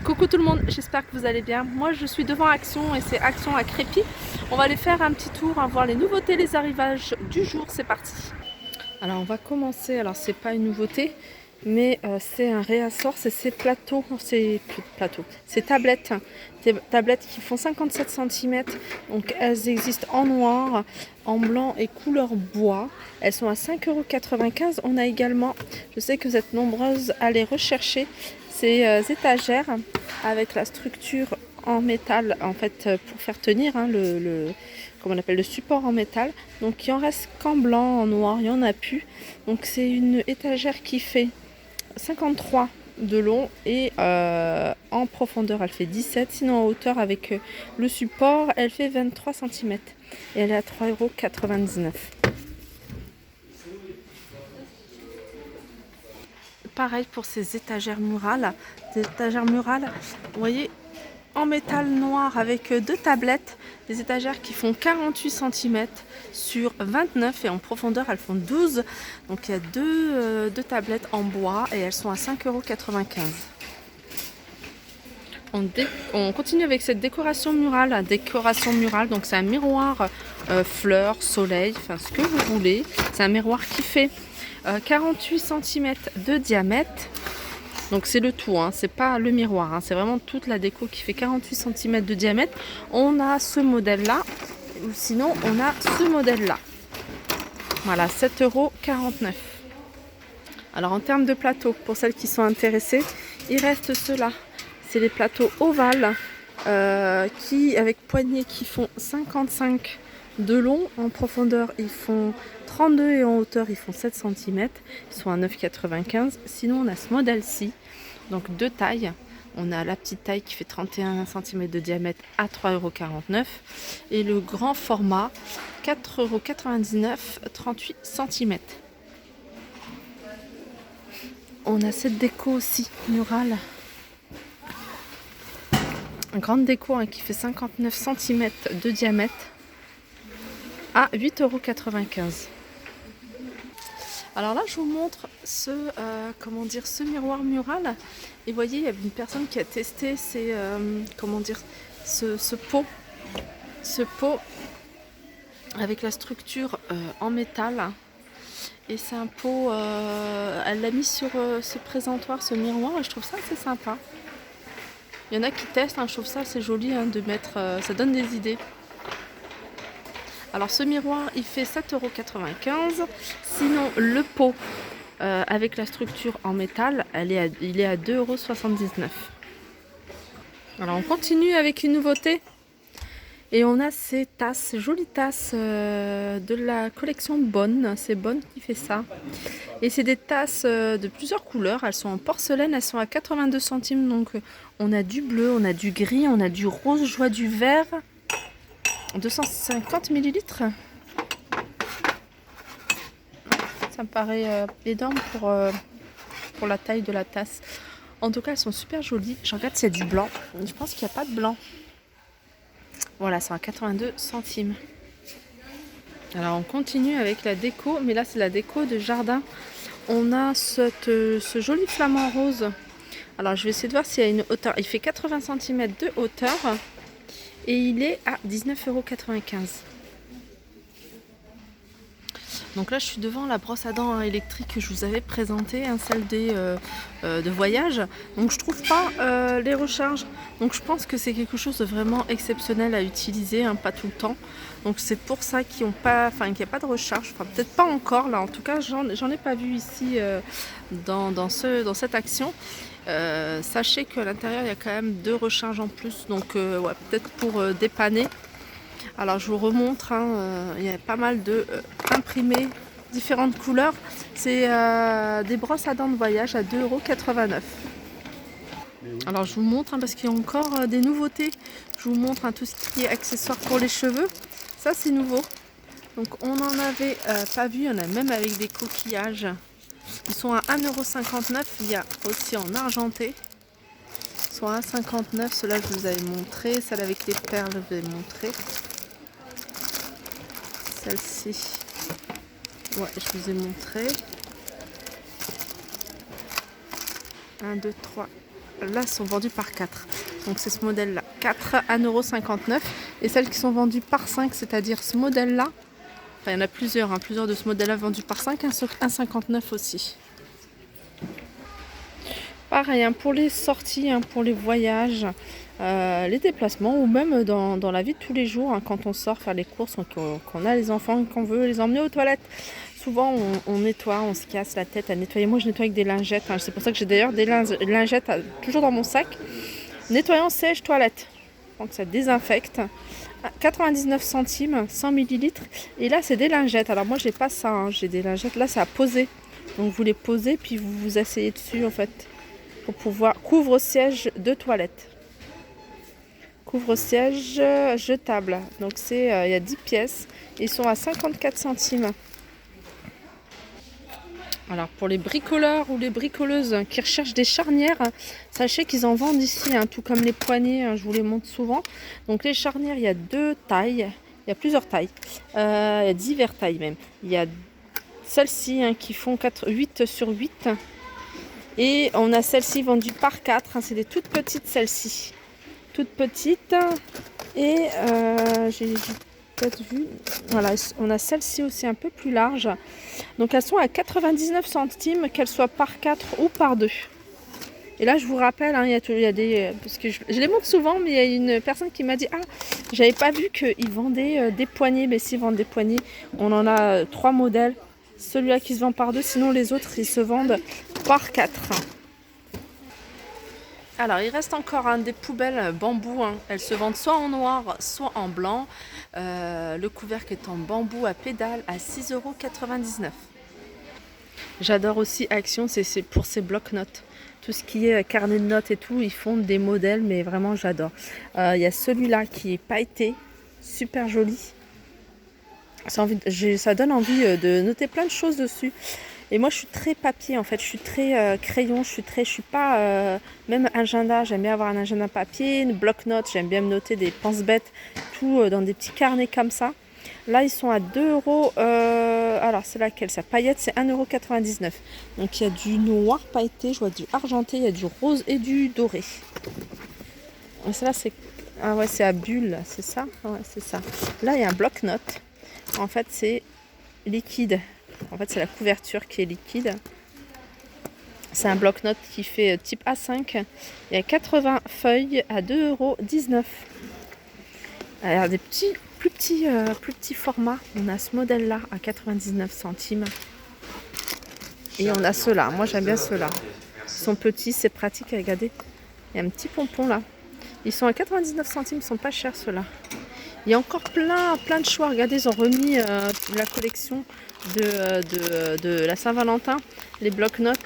Coucou tout le monde, j'espère que vous allez bien. Moi je suis devant Action et c'est Action à Crépy. On va aller faire un petit tour, voir les nouveautés, les arrivages du jour, c'est parti. Alors on va commencer, alors c'est pas une nouveauté, mais c'est un réassort, c'est ces plateaux, ces tablettes. Des tablettes qui font 57 cm, donc elles existent en noir, en blanc et couleur bois. Elles sont à 5,95 €. On a également, je sais que vous êtes nombreuses à les rechercher, ces étagères avec la structure en métal en fait pour faire tenir comment on appelle, le support en métal. Donc il en reste qu'en blanc, en noir, il n'y en a plus. Donc c'est une étagère qui fait 53 de long et en profondeur elle fait 17, sinon en hauteur avec le support elle fait 23 cm et elle est à 3,99 €. Pareil pour ces étagères murales. Des étagères murales, vous voyez, en métal noir avec deux tablettes, des étagères qui font 48 cm sur 29 et en profondeur elles font 12. Donc il y a deux tablettes en bois et elles sont à 5,95 €. On continue avec cette décoration murale. Donc c'est un miroir fleurs, soleil, enfin ce que vous voulez. C'est un miroir qui fait 48 cm de diamètre. Donc c'est le tout, c'est pas le miroir, c'est vraiment toute la déco qui fait 48 cm de diamètre. On a ce modèle là, ou sinon on a ce modèle là. Voilà, 7,49 €. Alors en termes de plateaux, pour celles qui sont intéressées, il reste ceux-là. C'est les plateaux ovales avec poignées qui font 55 de long. En profondeur ils font 32 et en hauteur ils font 7 cm. Ils sont à 9,95 €. Sinon on a ce modèle-ci, donc deux tailles. On a la petite taille qui fait 31 cm de diamètre à 3,49 € et le grand format 4,99 €, 38 cm. On a cette déco aussi murale, une grande déco qui fait 59 cm de diamètre à 8,95 €. Alors là je vous montre ce miroir mural et vous voyez il y a une personne qui a testé ce pot avec la structure en métal. Et c'est un pot, elle l'a mis sur ce présentoir, ce miroir, et je trouve ça assez sympa. Il y en a qui testent, je trouve ça assez joli de mettre, ça donne des idées. Alors ce miroir il fait 7,95 €. Sinon le pot avec la structure en métal, il est à 2,79 €. Alors on continue avec une nouveauté. Et on a ces tasses, ces jolies tasses de la collection Bonne. C'est Bonne qui fait ça. Et c'est des tasses de plusieurs couleurs. Elles sont en porcelaine, elles sont à 82 centimes. Donc on a du bleu, on a du gris, on a du rose, je vois du vert. 250 ml. Ça me paraît énorme pour la taille de la tasse. En tout cas, elles sont super jolies. Je regarde s'il y a du blanc. Je pense qu'il n'y a pas de blanc. Voilà, c'est à 82 centimes. Alors on continue avec la déco, mais là c'est la déco de jardin. On a ce joli flamant rose. Alors je vais essayer de voir s'il y a une hauteur. Il fait 80 cm de hauteur et il est à 19,95 €. Donc là je suis devant la brosse à dents électrique que je vous avais présentée, celle de voyage. Donc je trouve pas les recharges. Donc je pense que c'est quelque chose de vraiment exceptionnel à utiliser, pas tout le temps. Donc c'est pour ça qu'il n'y a pas de recharge. Enfin peut-être pas encore là. En tout cas j'en ai pas vu ici dans cette action. Sachez qu'à l'intérieur il y a quand même deux recharges en plus. Donc ouais, peut-être pour dépanner. Alors je vous remontre, il y a pas mal de imprimés, différentes couleurs. C'est des brosses à dents de voyage à 2,89 €. Alors je vous montre parce qu'il y a encore des nouveautés. Je vous montre tout ce qui est accessoires pour les cheveux. Ça c'est nouveau. Donc on n'en avait pas vu, il y en a même avec des coquillages. Ils sont à 1,59 €. Il y a aussi en argenté. Ils sont à 1,59 €. Ceux-là je vous avais montré. Celle avec les perles je vous avais montré. Celle-ci, ouais, je vous ai montré. 1, 2, 3, là sont vendues par 4. Donc c'est ce modèle-là, 4 à 1,59 €. Et celles qui sont vendues par 5, c'est-à-dire ce modèle-là, enfin il y en a plusieurs, hein, plusieurs de ce modèle-là vendus par 5, 1,59 € aussi. Pareil, hein, pour les sorties, hein, pour les voyages, les déplacements ou même dans la vie de tous les jours, hein, quand on sort faire les courses, qu'on a les enfants, qu'on veut les emmener aux toilettes. Souvent on nettoie, on se casse la tête à nettoyer. Moi je nettoie avec des lingettes, hein. C'est pour ça que j'ai d'ailleurs des lingettes toujours dans mon sac. Nettoyant sèche toilette, donc ça désinfecte. 99 centimes, 100 millilitres. Et là c'est des lingettes. Alors moi j'ai pas ça, hein. J'ai des lingettes, là c'est à poser. Donc vous les posez puis vous vous asseyez dessus en fait. Pour pouvoir couvre-siège de toilette. Couvre-siège jetable. Donc c'est il y a 10 pièces. Ils sont à 54 centimes. Alors pour les bricoleurs ou les bricoleuses qui recherchent des charnières, sachez qu'ils en vendent ici, hein, tout comme les poignées, hein, je vous les montre souvent. Donc les charnières, il y a 2 tailles. Il y a plusieurs tailles. Il y a diverses tailles même. Il y a celles-ci, hein, qui font 8 sur 8. Et on a celle-ci vendue par 4, hein, c'est des toutes petites celles-ci. Toutes petites. Et j'ai peut-être vu. Voilà, on a celle-ci aussi un peu plus large. Donc elles sont à 99 centimes, qu'elles soient par 4 ou par 2. Et là je vous rappelle, hein, il y a des. Parce que je les montre souvent, mais il y a une personne qui m'a dit: ah, j'avais pas vu qu'ils vendaient des poignées. Mais s'ils vendent des poignées, on en a 3 modèles. Celui-là qui se vend par 2, sinon les autres ils se vendent par 4. Alors il reste encore, hein, des poubelles bambou, hein. Elles se vendent soit en noir, soit en blanc. Le couvercle est en bambou à pédale à 6,99 €. J'adore aussi Action, c'est pour ses blocs-notes. Tout ce qui est carnet de notes et tout, ils font des modèles, mais vraiment j'adore. Il y a celui-là qui est pailleté, super joli. Ça donne envie de noter plein de choses dessus. Et moi je suis très papier en fait, je suis très crayon, je suis pas même agenda, j'aime bien avoir un agenda papier, une bloc-notes, j'aime bien me noter des pense-bêtes, tout dans des petits carnets comme ça. Là ils sont à 2 €. Alors c'est laquelle, ça paillette, c'est 1,99 €. Donc il y a du noir pailleté, je vois du argenté, il y a du rose et du doré. Et celle-là c'est, ah ouais, c'est à bulles, c'est ça? Ouais, c'est ça. Là il y a un bloc-notes. En fait c'est liquide. En fait c'est la couverture qui est liquide. C'est un bloc-notes qui fait type A5. Il y a 80 feuilles à 2,19 €. Alors des plus petits formats. On a ce modèle-là à 99 centimes. Et on a ceux-là. Moi j'aime bien ceux-là. Ils sont petits, c'est pratique à regarder. Il y a un petit pompon là. Ils sont à 99 centimes, ils sont pas chers ceux-là. Il y a encore plein de choix. Regardez, ils ont remis la collection de la Saint-Valentin. Les blocs-notes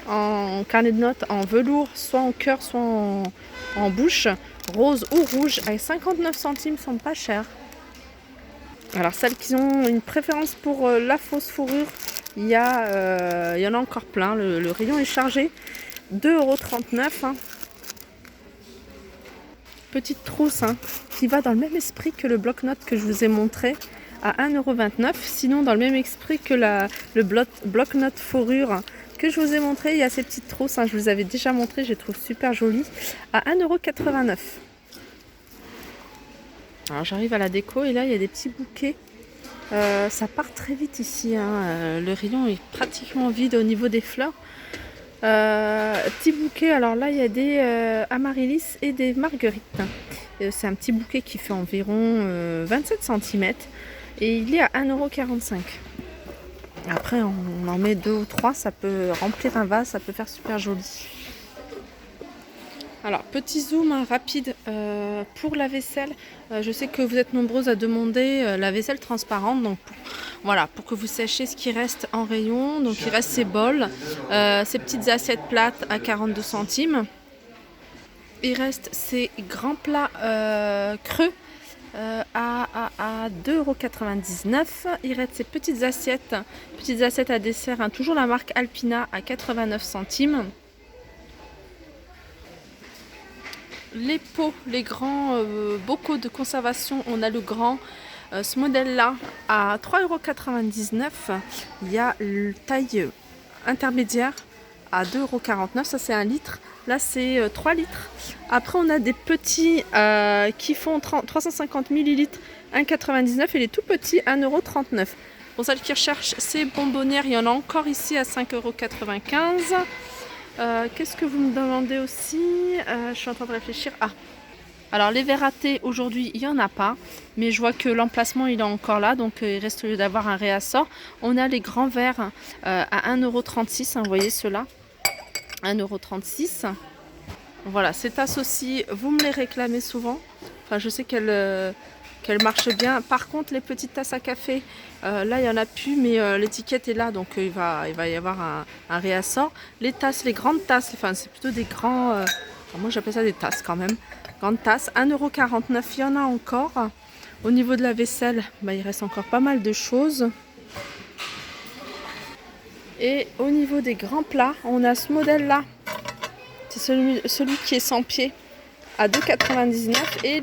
en carnet de notes en velours, soit en cœur, soit en bouche, rose ou rouge, à 59 centimes, sont pas chers. Alors celles qui ont une préférence pour la fausse fourrure, il y en a encore plein. Le rayon est chargé. 2,39 €. Hein. Petite trousse, hein, qui va dans le même esprit que le bloc-notes que je vous ai montré à 1,29 €. Sinon dans le même esprit que le bloc-notes fourrure que je vous ai montré, il y a ces petites trousses, hein, je vous avais déjà montré, je les trouve super jolies, à 1,89 €. Alors j'arrive à la déco et là il y a des petits bouquets. Ça part très vite ici, hein. Le rayon est pratiquement vide au niveau des fleurs. Petit bouquet, alors là il y a des amaryllis et des marguerites. C'est un petit bouquet qui fait environ 27 cm et il est à 1,45 €. Après on en met 2 ou 3, ça peut remplir un vase, ça peut faire super joli. Alors petit zoom, hein, rapide pour la vaisselle. Je sais que vous êtes nombreuses à demander la vaisselle transparente, donc voilà, pour que vous sachiez ce qui reste en rayon. Donc il reste ces bols, ces petites assiettes plates à 42 centimes. Il reste ces grands plats creux à 2,99 €. Il reste ces petites assiettes à dessert, hein, toujours la marque Alpina à 89 centimes. Les pots, les grands bocaux de conservation, on a le grand, ce modèle-là à 3,99 €. Il y a le taille intermédiaire à 2,49 €. Ça c'est 1 litre Là c'est 3 litres. Après on a des petits qui font 350 ml 1,99 et les tout petits 1,39 €. Pour celles qui recherchent ces bonbonnières, il y en a encore ici à 5,95 €. Qu'est-ce que vous me demandez aussi? Je suis en train de réfléchir. Ah, alors les verres à thé aujourd'hui il n'y en a pas, mais je vois que l'emplacement il est encore là, donc il reste au lieu d'avoir un réassort. On a les grands verres à 1,36 €, hein, vous voyez ceux-là, 1,36 €. Voilà, ces tasses aussi, vous me les réclamez souvent. Enfin, je sais qu'elles marchent bien. Par contre, les petites tasses à café, là il n'y en a plus, mais l'étiquette est là, donc il va y avoir un réassort. Les tasses, les grandes tasses, enfin c'est plutôt des grands, enfin, moi j'appelle ça des tasses quand même. Grande tasse, 1,49 €, il y en a encore. Au niveau de la vaisselle, bah, il reste encore pas mal de choses. Et au niveau des grands plats, on a ce modèle-là. C'est celui qui est sans pied à 2,99 € et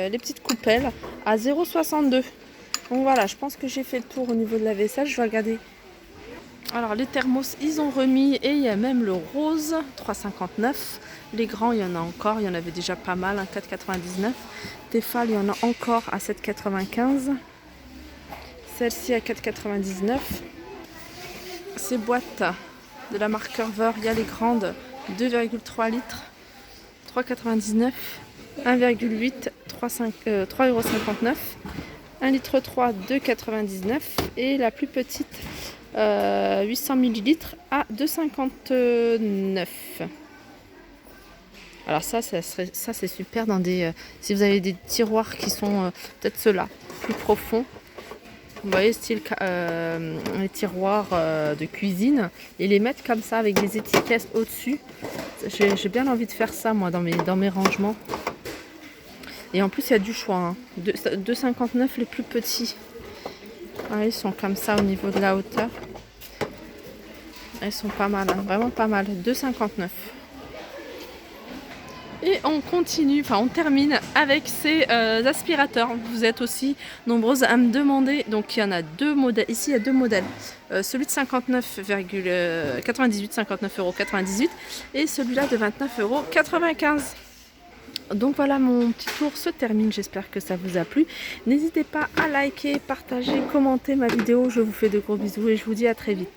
les petites coupelles à 0,62 €. Donc voilà, je pense que j'ai fait le tour au niveau de la vaisselle. Je vais regarder. Alors les thermos, ils ont remis et il y a même le rose, 3,59 €. Les grands, il y en a encore, il y en avait déjà pas mal, 4,99 €. Tefal, il y en a encore à 7,95 €. Celle-ci à 4,99 €. Ces boîtes de la marque Curver, il y a les grandes, 2,3 litres, 3,99 €. 1,8, 3,59 €. 1 litre 3, 2,99 € et la plus petite 800 ml à 2,59 €. Alors ça c'est super dans des si vous avez des tiroirs qui sont peut-être ceux-là plus profonds. Vous voyez, style les tiroirs de cuisine, et les mettre comme ça avec des étiquettes au-dessus. J'ai bien envie de faire ça moi dans mes rangements. Et en plus il y a du choix, hein. 2,59 € les plus petits. Ah, ils sont comme ça au niveau de la hauteur. Ils sont pas mal, hein, vraiment pas mal. 2,59 €. Et on continue, enfin on termine avec ces aspirateurs. Vous êtes aussi nombreuses à me demander. Donc il y en a deux modèles. Ici il y a deux modèles. Celui de 59,98 et celui-là de 29,95 €. Donc voilà, mon petit tour se termine. J'espère que ça vous a plu. N'hésitez pas à liker, partager, commenter ma vidéo. Je vous fais de gros bisous et je vous dis à très vite.